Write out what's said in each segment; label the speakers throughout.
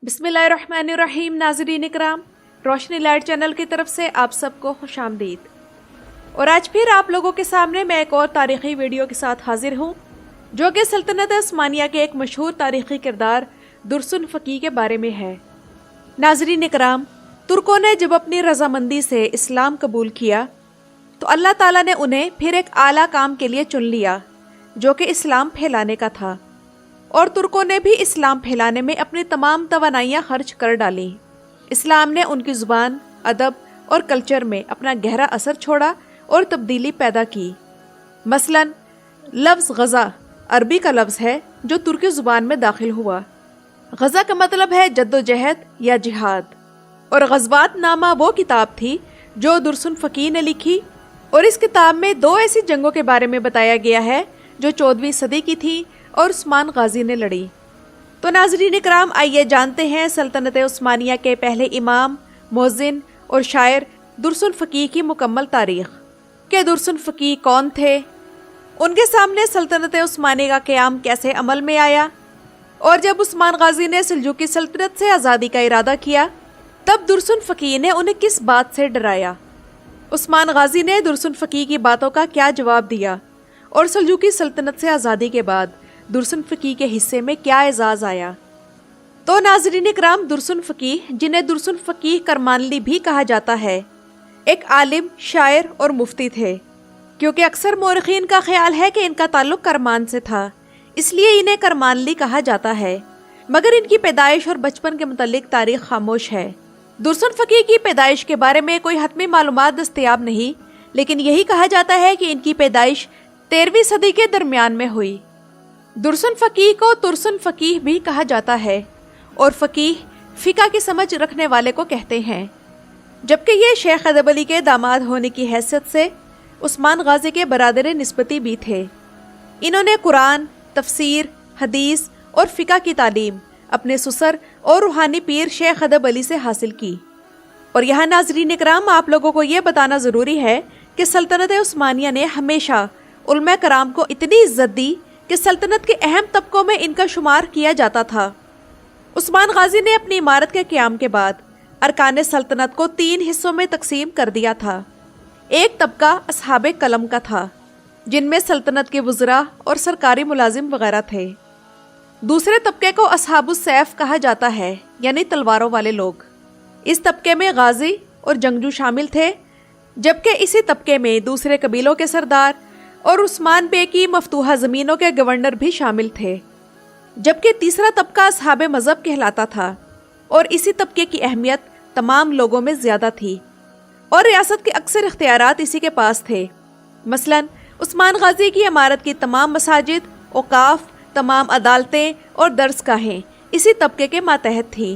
Speaker 1: بسم اللہ الرحمن الرحیم۔ ناظرین اکرام، روشنی لائٹ چینل کی طرف سے آپ سب کو خوش آمدید۔ اور آج پھر آپ لوگوں کے سامنے میں ایک اور تاریخی ویڈیو کے ساتھ حاضر ہوں، جو کہ سلطنت عثمانیہ کے ایک مشہور تاریخی کردار درسن فقی کے بارے میں ہے۔ ناظرین اکرام، ترکوں نے جب اپنی رضامندی سے اسلام قبول کیا تو اللہ تعالیٰ نے انہیں پھر ایک اعلیٰ کام کے لیے چن لیا، جو کہ اسلام پھیلانے کا تھا، اور ترکوں نے بھی اسلام پھیلانے میں اپنی تمام توانائیاں خرچ کر ڈالیں۔ اسلام نے ان کی زبان، ادب اور کلچر میں اپنا گہرا اثر چھوڑا اور تبدیلی پیدا کی۔ مثلا لفظ غزہ عربی کا لفظ ہے جو ترکی زبان میں داخل ہوا۔ غزہ کا مطلب ہے جدوجہد یا جہاد، اور غزوات نامہ وہ کتاب تھی جو درسن فقی نے لکھی، اور اس کتاب میں 2 ایسی جنگوں کے بارے میں بتایا گیا ہے جو 14ویں صدی کی تھی اور عثمان غازی نے لڑی۔ تو ناظرین اکرام، آئیے جانتے ہیں سلطنت عثمانیہ کے پہلے امام، مؤذن اور شاعر درسن فقی کی مکمل تاریخ کہ درسن فقی کون تھے، ان کے سامنے سلطنت عثمانیہ کا قیام کیسے عمل میں آیا، اور جب عثمان غازی نے سلجوقی سلطنت سے آزادی کا ارادہ کیا تب درسن فقی نے انہیں کس بات سے ڈرایا، عثمان غازی نے درسن فقی کی باتوں کا کیا جواب دیا، اور سلجوقی سلطنت سے آزادی کے بعد درسن فقی کے حصے میں کیا اعزاز آیا۔ تو ناظرین اکرام، درسن فقی، جنہیں درسن فقی کرمانلی بھی کہا جاتا ہے، ایک عالم، شاعر اور مفتی تھے۔ کیونکہ اکثر مورخین کا خیال ہے کہ ان کا تعلق کرمان سے تھا، اس لیے انہیں کرمانلی کہا جاتا ہے، مگر ان کی پیدائش اور بچپن کے متعلق تاریخ خاموش ہے۔ درسن فقی کی پیدائش کے بارے میں کوئی حتمی معلومات دستیاب نہیں، لیکن یہی کہا جاتا ہے کہ ان کی پیدائش 13ویں صدی کے درمیان میں ہوئی۔ درسن فقی کو ترسن فقیہ بھی کہا جاتا ہے، اور فقیہ فقہ کی سمجھ رکھنے والے کو کہتے ہیں، جبکہ یہ شیخ ادب علی کے داماد ہونے کی حیثیت سے عثمان غازی کے برادر نسبتی بھی تھے۔ انہوں نے قرآن، تفسیر، حدیث اور فقہ کی تعلیم اپنے سسر اور روحانی پیر شیخ ادب علی سے حاصل کی۔ اور یہاں ناظرین اکرام، آپ لوگوں کو یہ بتانا ضروری ہے کہ سلطنت عثمانیہ نے ہمیشہ علماء کرام کو اتنی عزت دی کہ سلطنت کے اہم طبقوں میں ان کا شمار کیا جاتا تھا۔ عثمان غازی نے اپنی عمارت کے قیام کے بعد ارکان سلطنت کو 3 حصوں میں تقسیم کر دیا تھا۔ ایک طبقہ اصحاب قلم کا تھا، جن میں سلطنت کے وزراء اور سرکاری ملازم وغیرہ تھے۔ دوسرے طبقے کو اصحاب السیف کہا جاتا ہے، یعنی تلواروں والے لوگ۔ اس طبقے میں غازی اور جنگجو شامل تھے، جبکہ اسی طبقے میں دوسرے قبیلوں کے سردار اور عثمان بے کی مفتوحہ زمینوں کے گورنر بھی شامل تھے، جبکہ تیسرا طبقہ اصحاب مذہب کہلاتا تھا، اور اسی طبقے کی اہمیت تمام لوگوں میں زیادہ تھی، اور ریاست کے اکثر اختیارات اسی کے پاس تھے۔ مثلا عثمان غازی کی عمارت کی تمام مساجد، اوقاف، تمام عدالتیں اور درسگاہیں اسی طبقے کے ماتحت تھیں۔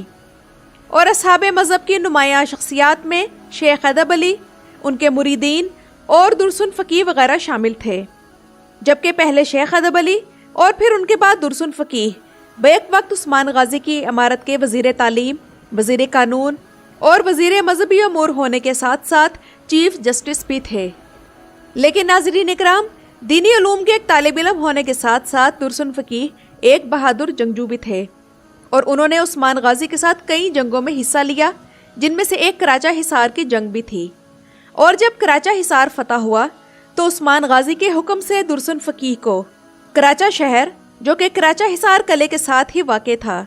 Speaker 1: اور اصحاب مذہب کی نمایاں شخصیات میں شیخ ادب علی، ان کے مریدین اور درسن فقی وغیرہ شامل تھے، جبکہ پہلے شیخ ادب علی اور پھر ان کے بعد درسن فقی بیک وقت عثمان غازی کی عمارت کے وزیر تعلیم، وزیر قانون اور وزیر مذہبی امور ہونے کے ساتھ ساتھ چیف جسٹس بھی تھے۔ لیکن ناظرین اکرام، دینی علوم کے ایک طالب علم ہونے کے ساتھ ساتھ درسن فقی ایک بہادر جنگجو بھی تھے، اور انہوں نے عثمان غازی کے ساتھ کئی جنگوں میں حصہ لیا، جن میں سے ایک کراچا حصار کی جنگ بھی تھی۔ اور جب کراچا حصار فتح ہوا تو عثمان غازی کے حکم سے درسن فقی کو کراچا شہر، جو کہ کراچا حصار قلعے کے ساتھ ہی واقع تھا،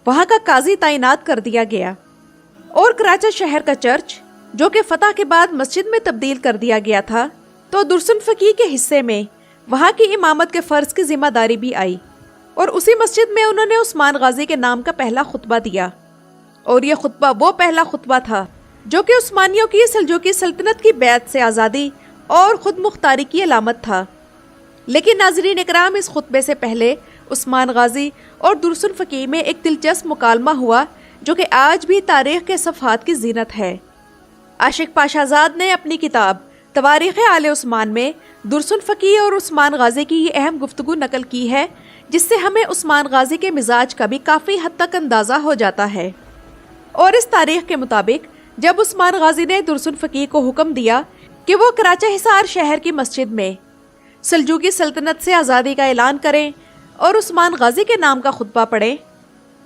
Speaker 1: وہاں کا قاضی تعینات کر دیا گیا، اور کراچا شہر کا چرچ، جو کہ فتح کے بعد مسجد میں تبدیل کر دیا گیا تھا، تو درسن فقی کے حصے میں وہاں کی امامت کے فرض کی ذمہ داری بھی آئی، اور اسی مسجد میں انہوں نے عثمان غازی کے نام کا پہلا خطبہ دیا، اور یہ خطبہ وہ پہلا خطبہ تھا جو کہ عثمانیوں کی سلجوقی سلطنت کی بیعت سے آزادی اور خود مختاری کی علامت تھا۔ لیکن ناظرین اکرام، اس خطبے سے پہلے عثمان غازی اور درسن فقی میں ایک دلچسپ مکالمہ ہوا جو کہ آج بھی تاریخ کے صفحات کی زینت ہے۔ عاشق پاشا زاد نے اپنی کتاب تواریخ آل عثمان میں درسن فقی اور عثمان غازی کی یہ اہم گفتگو نقل کی ہے، جس سے ہمیں عثمان غازی کے مزاج کا بھی کافی حد تک اندازہ ہو جاتا ہے۔ اور اس تاریخ کے مطابق جب عثمان غازی نے درسن فقی کو حکم دیا کہ وہ کراچا حصار شہر کی مسجد میں سلجوقی سلطنت سے آزادی کا اعلان کریں اور عثمان غازی کے نام کا خطبہ پڑھیں،